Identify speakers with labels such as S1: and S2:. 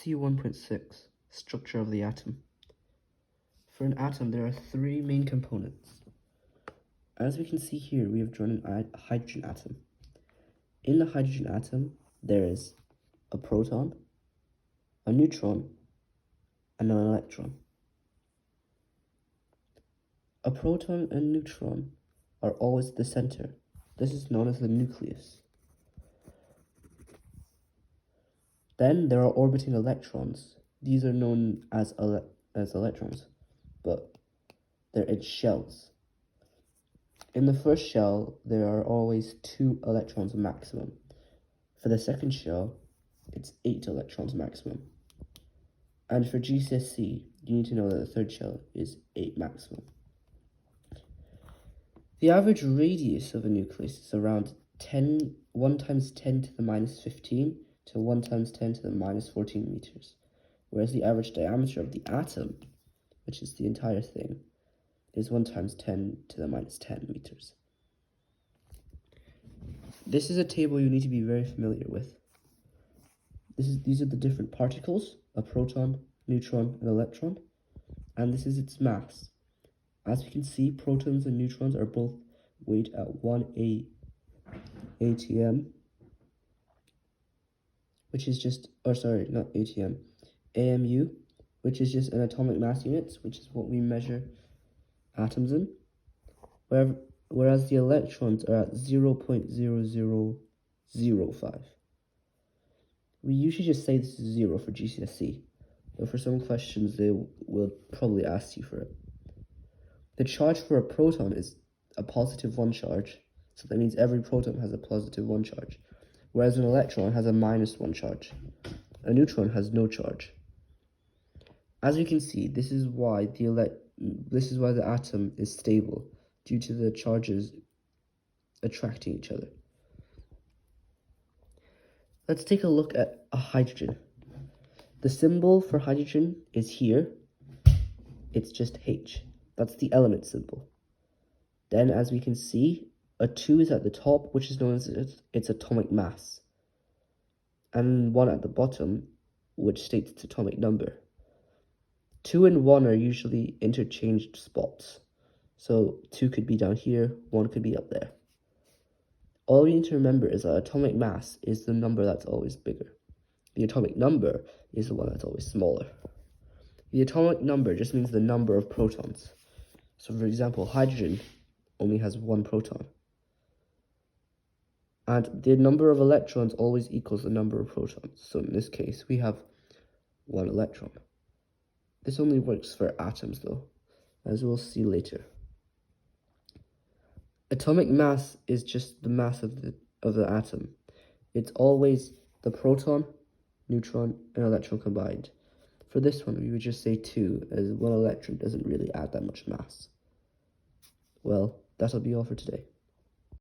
S1: See 1.6, structure of the atom. For an atom, there are three main components. As we can see here, we have drawn a hydrogen atom. In the hydrogen atom, there is a proton, a neutron, and an electron. A proton and neutron are always at the center. This is known as the nucleus. Then there are orbiting electrons. These are known as electrons, but they're in shells. In the first shell, there are always 2 electrons maximum. For the second shell, it's 8 electrons maximum. And for GCSE, you need to know that the third shell is 8 maximum. The average radius of a nucleus is around 1 times 10 to the minus 15 to 1 times 10 to the minus 14 meters, whereas the average diameter of the atom, which is the entire thing, is 1 times 10 to the minus 10 meters. This is a table you need to be very familiar with. These are the different particles, a proton, neutron, and electron, and this is its mass. As we can see, protons and neutrons are both weighed at 1 atm, which is just, not atm, AMU, which is just an atomic mass units, which is what we measure atoms in, whereas the electrons are at 0.0005. We usually just say this is 0 for GCSE, but for some questions they will probably ask you for it. The charge for a proton is a positive 1 charge, so that means every proton has a positive 1 charge, whereas an electron has a minus 1 charge. A neutron has no charge. As we can see, this is why the atom is stable, due to the charges attracting each other. Let's take a look at a hydrogen. The symbol for hydrogen is here. It's just H. That's the element symbol. Then, as we can see, a 2 is at the top, which is known as its atomic mass, and 1 at the bottom, which states its atomic number. 2 and 1 are usually interchanged spots, so 2 could be down here, 1 could be up there. All we need to remember is that atomic mass is the number that's always bigger. The atomic number is the one that's always smaller. The atomic number just means the number of protons. So for example, hydrogen only has 1 proton. And the number of electrons always equals the number of protons. So in this case, we have 1 electron. This only works for atoms though, as we'll see later. Atomic mass is just the mass of the atom. It's always the proton, neutron, and electron combined. For this one, we would just say 2, as 1 electron doesn't really add that much mass. Well, that'll be all for today.